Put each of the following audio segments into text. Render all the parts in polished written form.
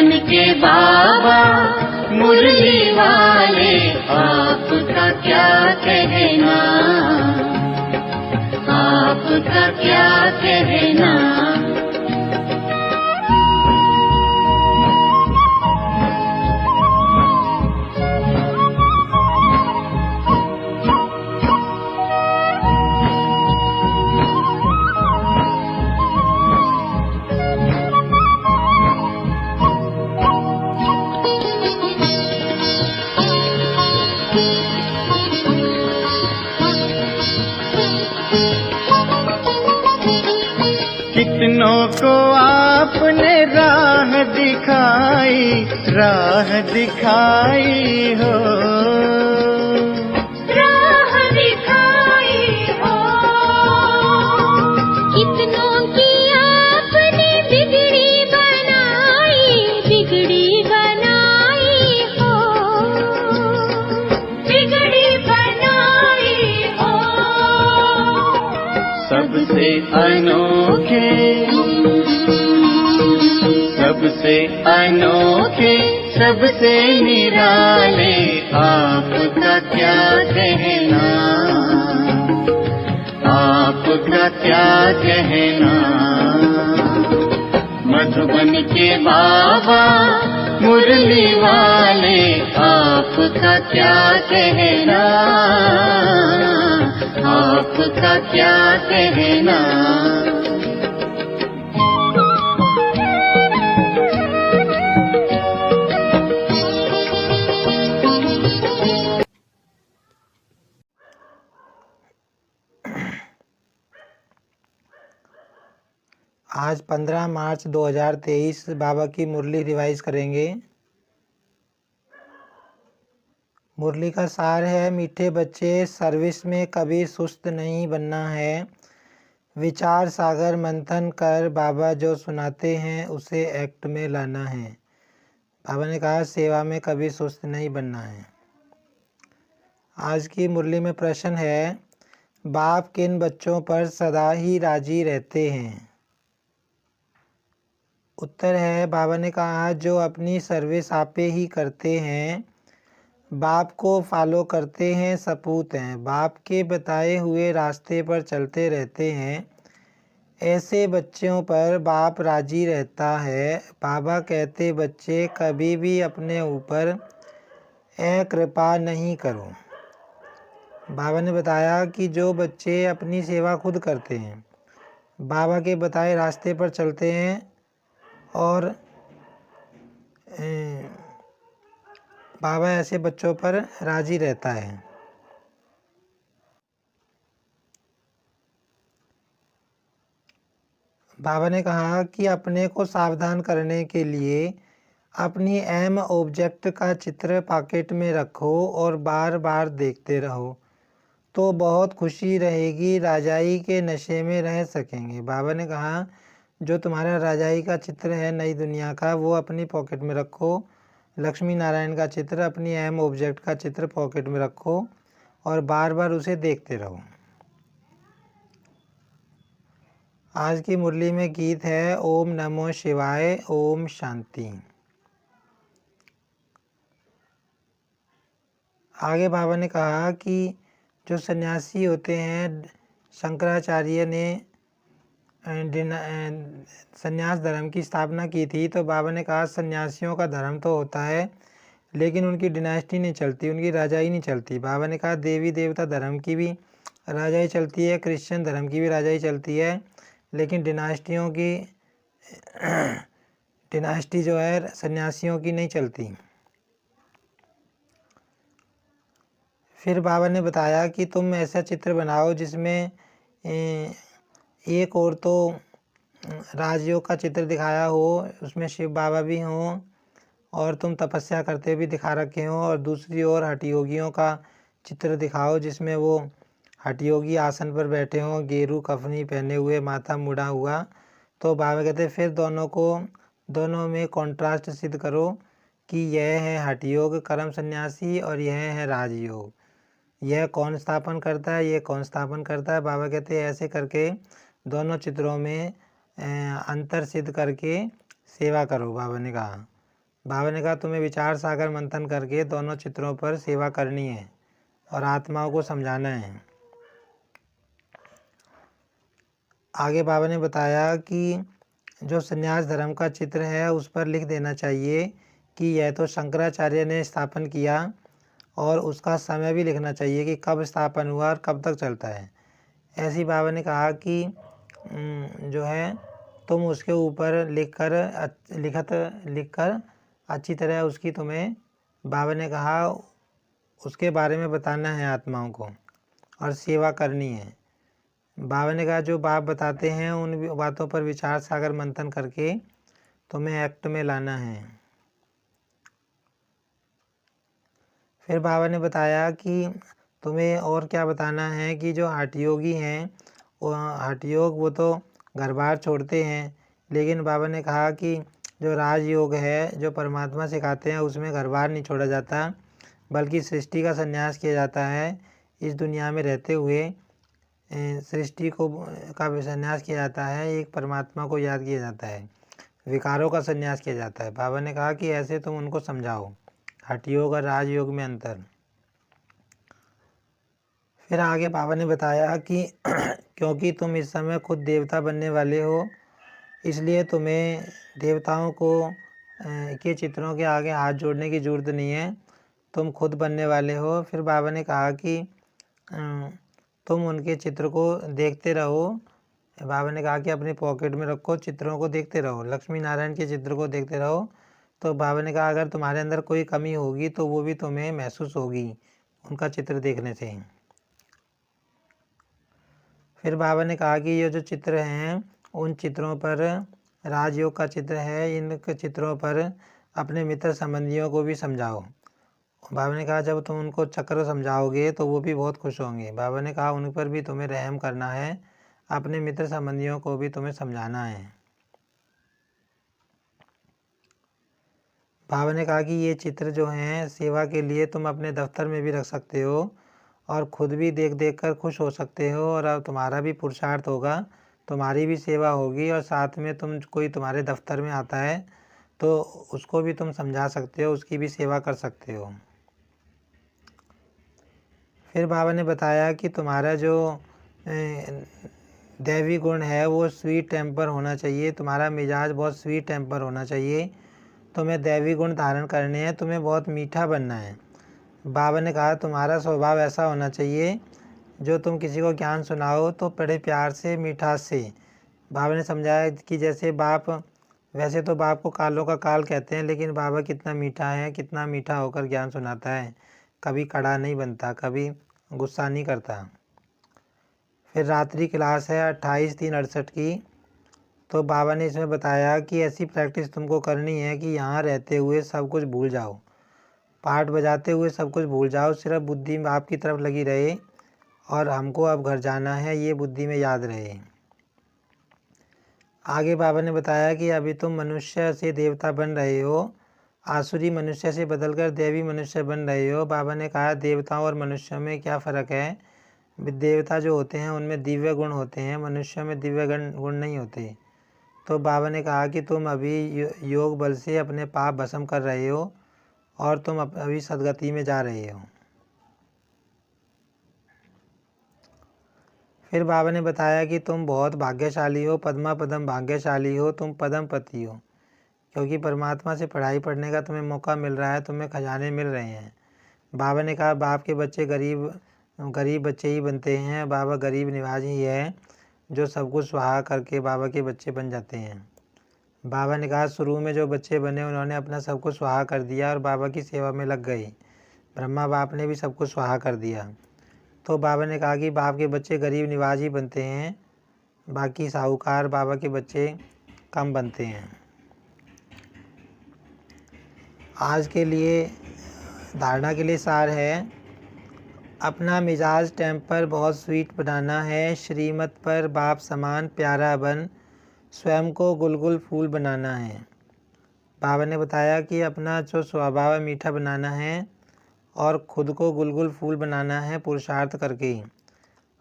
मधुबन के बाबा मुरली वाले, आपका क्या कहना, आपका क्या कहना। कितनों को आपने राह दिखाई, राह दिखाई हो, राह दिखाई हो। कितनों की आपने बिगड़ी बनाई, बिगड़ी बनाई हो, बिगड़ी बनाई हो। सबसे अनोखे, सबसे अनोखे, सबसे निराले, आपका क्या कहना, आपका क्या कहना। मधुबन के बाबा मुरली वाले, आपका क्या कहना, आपका क्या कहना। आज 15 मार्च 2023 बाबा की मुरली रिवाइज करेंगे। मुरली का सार है, मीठे बच्चे सर्विस में कभी सुस्त नहीं बनना है। विचार सागर मंथन कर बाबा जो सुनाते हैं उसे एक्ट में लाना है। बाबा ने कहा सेवा में कभी सुस्त नहीं बनना है। आज की मुरली में प्रश्न है, बाप किन बच्चों पर सदा ही राजी रहते हैं। उत्तर है, बाबा ने कहा जो अपनी सर्विस आपे ही करते हैं, बाप को फॉलो करते हैं, सपूत हैं, बाप के बताए हुए रास्ते पर चलते रहते हैं, ऐसे बच्चों पर बाप राजी रहता है। बाबा कहते बच्चे कभी भी अपने ऊपर कृपा नहीं करो। बाबा ने बताया कि जो बच्चे अपनी सेवा खुद करते हैं, बाबा के बताए रास्ते पर चलते हैं और बाबा ऐसे बच्चों पर राजी रहता है। बाबा ने कहा कि अपने को सावधान करने के लिए अपनी अहम ऑब्जेक्ट का चित्र पॉकेट में रखो और बार बार देखते रहो तो बहुत खुशी रहेगी, राजाई के नशे में रह सकेंगे। बाबा ने कहा जो तुम्हारा राजाई का चित्र है नई दुनिया का, वो अपनी पॉकेट में रखो। लक्ष्मी नारायण का चित्र, अपनी अहम ऑब्जेक्ट का चित्र पॉकेट में रखो और बार बार उसे देखते रहो। आज की मुरली में गीत है ओम नमो शिवाय, ओम शांति। आगे बाबा ने कहा कि जो सन्यासी होते हैं, शंकराचार्य ने सन्यास धर्म की स्थापना की थी, तो बाबा ने कहा सन्यासियों का धर्म तो होता है लेकिन उनकी डिनास्टी नहीं चलती, उनकी राजाई नहीं चलती। बाबा ने कहा देवी देवता धर्म की भी राजाई चलती है, क्रिश्चियन धर्म की भी राजाई चलती है, लेकिन डिनास्टियों की डिनास्टी जो है सन्यासियों की नहीं चलती। फिर बाबा ने बताया कि तुम ऐसा चित्र बनाओ जिसमें एक और तो राजयोग का चित्र दिखाया हो, उसमें शिव बाबा भी हों और तुम तपस्या करते भी दिखा रखे हों, और दूसरी ओर हठयोगियों का चित्र दिखाओ जिसमें वो हठयोगी आसन पर बैठे हों, गेरू कफनी पहने हुए, माथा मुड़ा हुआ। तो बाबा कहते फिर दोनों में कॉन्ट्रास्ट सिद्ध करो कि यह है हठयोग कर्म सन्यासी और यह है राजयोग, यह कौन स्थापन करता है, यह कौन स्थापन करता है। बाबा कहते हैं ऐसे करके दोनों चित्रों में अंतर सिद्ध करके सेवा करो। बाबा ने कहा बाबा ने कहा तुम्हें विचार सागर मंथन करके दोनों चित्रों पर सेवा करनी है और आत्माओं को समझाना है। आगे बाबा ने बताया कि जो संन्यास धर्म का चित्र है उस पर लिख देना चाहिए कि यह तो शंकराचार्य ने स्थापन किया, और उसका समय भी लिखना चाहिए कि कब स्थापन हुआ और कब तक चलता है। ऐसी बाबा ने कहा कि जो है तुम उसके ऊपर लिखकर अच्छी तरह उसकी तुम्हें बाबा ने कहा उसके बारे में बताना है आत्माओं को और सेवा करनी है। बाबा ने कहा जो बाप बताते हैं उन बातों पर विचार सागर मंथन करके तुम्हें एक्ट में लाना है। फिर बाबा ने बताया कि तुम्हें और क्या बताना है कि जो हठ योगी हैं वो हठ योग वो तो घर बार छोड़ते हैं, लेकिन बाबा ने कहा कि जो राजयोग है जो परमात्मा सिखाते हैं उसमें घर बार नहीं छोड़ा जाता, बल्कि सृष्टि का संन्यास किया जाता है। इस दुनिया में रहते हुए सृष्टि का भी संन्यास किया जाता है, एक परमात्मा को याद किया जाता है, विकारों का संन्यास किया जाता है। बाबा ने कहा कि ऐसे तुम उनको समझाओ हठ योग और राजयोग में अंतर। फिर आगे बाबा ने बताया कि क्योंकि तुम इस समय खुद देवता बनने वाले हो, इसलिए तुम्हें देवताओं को के चित्रों के आगे हाथ जोड़ने की ज़रूरत नहीं है, तुम खुद बनने वाले हो। फिर बाबा ने कहा कि तुम उनके चित्र को देखते रहो। बाबा ने कहा कि अपनी पॉकेट में रखो, चित्रों को देखते रहो, लक्ष्मी नारायण के चित्र को देखते रहो। तो बाबा ने कहा अगर तुम्हारे अंदर कोई कमी होगी तो वो भी तुम्हें महसूस होगी उनका चित्र देखने से। फिर बाबा ने कहा कि ये जो चित्र हैं उन चित्रों पर राजयोग का चित्र है, इन चित्रों पर अपने मित्र संबंधियों को भी समझाओ। बाबा ने कहा जब तुम उनको चक्र समझाओगे तो वो भी बहुत खुश होंगे। बाबा ने कहा उन पर भी तुम्हें रहम करना है, अपने मित्र संबंधियों को भी तुम्हें समझाना है। बाबा ने कहा कि ये चित्र जो हैं सेवा के लिए तुम अपने दफ्तर में भी रख सकते हो और ख़ुद भी देख देख कर खुश हो सकते हो, और अब तुम्हारा भी पुरुषार्थ होगा, तुम्हारी भी सेवा होगी, और साथ में तुम कोई तुम्हारे दफ्तर में आता है तो उसको भी तुम समझा सकते हो, उसकी भी सेवा कर सकते हो। फिर बाबा ने बताया कि तुम्हारा जो दैवी गुण है वो स्वीट टेम्पर होना चाहिए, तुम्हारा मिजाज बहुत स्वीट टेम्पर होना चाहिए, तुम्हें दैवी गुण धारण करने हैं, तुम्हें बहुत मीठा बनना है। बाबा ने कहा तुम्हारा स्वभाव ऐसा होना चाहिए जो तुम किसी को ज्ञान सुनाओ तो बड़े प्यार से मिठास से। बाबा ने समझाया कि जैसे बाप, वैसे तो बाप को कालों का काल कहते हैं, लेकिन बाबा कितना मीठा है, कितना मीठा होकर ज्ञान सुनाता है, कभी कड़ा नहीं बनता, कभी गुस्सा नहीं करता। फिर रात्रि क्लास है 28/3/68 की। तो बाबा ने इसमें बताया कि ऐसी प्रैक्टिस तुमको करनी है कि यहाँ रहते हुए सब कुछ भूल जाओ, पाठ बजाते हुए सब कुछ भूल जाओ, सिर्फ बुद्धि में आपकी तरफ लगी रहे और हमको अब घर जाना है ये बुद्धि में याद रहे। आगे बाबा ने बताया कि अभी तुम मनुष्य से देवता बन रहे हो, आसुरी मनुष्य से बदलकर देवी मनुष्य बन रहे हो। बाबा ने कहा देवताओं और मनुष्यों में क्या फ़र्क है, देवता जो होते हैं उनमें दिव्य गुण होते हैं, मनुष्यों में दिव्य गुण नहीं होते। तो बाबा ने कहा कि तुम अभी योग बल से अपने पाप भस्म कर रहे हो और तुम अभी सदगति में जा रहे हो। फिर बाबा ने बताया कि तुम बहुत भाग्यशाली हो, पद्मा पदम भाग्यशाली हो, तुम पदम पति हो, क्योंकि परमात्मा से पढ़ाई पढ़ने का तुम्हें मौका मिल रहा है, तुम्हें खजाने मिल रहे हैं। बाबा ने कहा बाप के बच्चे गरीब बच्चे ही बनते हैं, बाबा गरीब निवाज ही है जो सब कुछ सुहा करके बाबा के बच्चे बन जाते हैं। बाबा ने कहा शुरू में जो बच्चे बने उन्होंने अपना सब कुछ सुहा कर दिया और बाबा की सेवा में लग गए, ब्रह्मा बाप ने भी सब कुछ सुहा कर दिया। तो बाबा ने कहा कि बाप के बच्चे गरीब निवाज ही बनते हैं, बाकी साहूकार बाबा के बच्चे कम बनते हैं। आज के लिए धारणा के लिए सार है, अपना मिजाज टेम्पर बहुत स्वीट बनाना है, श्रीमत पर बाप समान प्यारा बन, स्वयं को गुलगुल फूल बनाना है। बाबा ने बताया कि अपना जो स्वभाव है मीठा बनाना है और ख़ुद को गुलगुल फूल बनाना है पुरुषार्थ करके।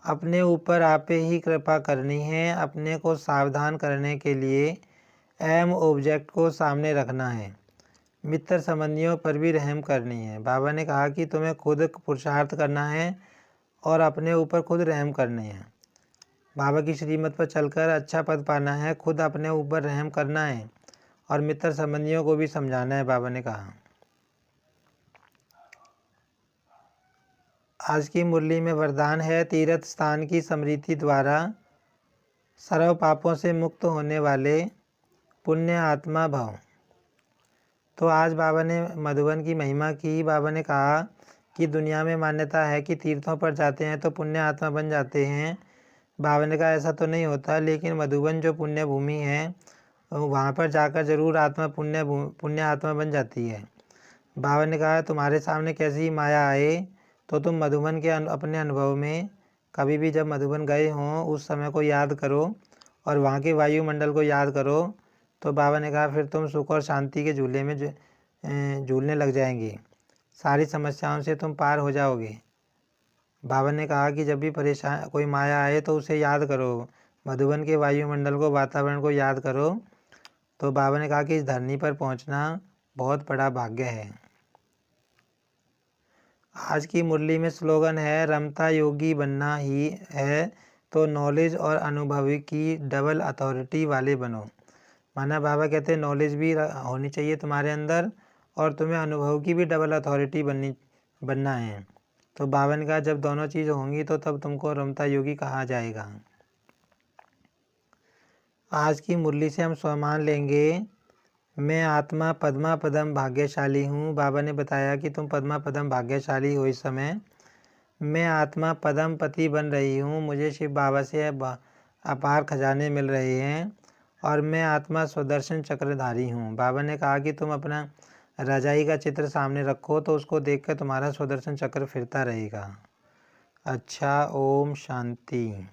अपने ऊपर आपे ही कृपा करनी है, अपने को सावधान करने के लिए अहम ऑब्जेक्ट को सामने रखना है। मित्र संबंधियों पर भी रहम करनी है। बाबा ने कहा कि तुम्हें खुद पुरुषार्थ करना है और अपने ऊपर खुद रहम करनी है। बाबा की श्रीमत पर चलकर अच्छा पद पाना है, खुद अपने ऊपर रहम करना है और मित्र संबंधियों को भी समझाना है। बाबा ने कहा आज की मुरली में वरदान है, तीर्थ स्थान की स्मृति द्वारा सर्व पापों से मुक्त होने वाले पुण्य आत्मा भव। तो आज बाबा ने मधुबन की महिमा की। बाबा ने कहा कि दुनिया में मान्यता है कि तीर्थों पर जाते हैं तो पुण्य आत्मा बन जाते हैं। बाबा ने कहा ऐसा तो नहीं होता, लेकिन मधुबन जो पुण्य भूमि है वहाँ पर जाकर जरूर आत्मा पुण्य आत्मा बन जाती है। बाबा ने कहा तुम्हारे सामने कैसी माया आए तो तुम मधुबन के अपने अनुभव में कभी भी जब मधुबन गए हों उस समय को याद करो और वहाँ के वायुमंडल को याद करो। तो बाबा ने कहा फिर तुम सुख और शांति के झूले में झूलने लग जाएंगे, सारी समस्याओं से तुम पार हो जाओगे। बाबा ने कहा कि जब भी परेशान कोई माया आए तो उसे याद करो, मधुबन के वायुमंडल को, वातावरण को याद करो। तो बाबा ने कहा कि इस धरनी पर पहुंचना बहुत बड़ा भाग्य है। आज की मुरली में स्लोगन है, रमता योगी बनना ही है तो नॉलेज और अनुभव की डबल अथॉरिटी वाले बनो। माना बाबा कहते हैं नॉलेज भी होनी चाहिए तुम्हारे अंदर और तुम्हें अनुभव की भी डबल अथॉरिटी बनना है। तो बाबा ने कहा जब दोनों चीज़ होंगी तो तब तुमको रमता योगी कहा जाएगा। आज की मुरली से हम स्वमान लेंगे, मैं आत्मा पद्मा पदम भाग्यशाली हूँ। बाबा ने बताया कि तुम पद्मा पदम भाग्यशाली हो इस समय। मैं आत्मा पदम पति बन रही हूँ, मुझे शिव बाबा से अपार खजाने मिल रहे हैं और मैं आत्मा स्वदर्शन चक्रधारी हूँ। बाबा ने कहा कि तुम अपना रजाई का चित्र सामने रखो तो उसको देखकर तुम्हारा स्वदर्शन चक्र फिरता रहेगा। अच्छा, ओम शांति।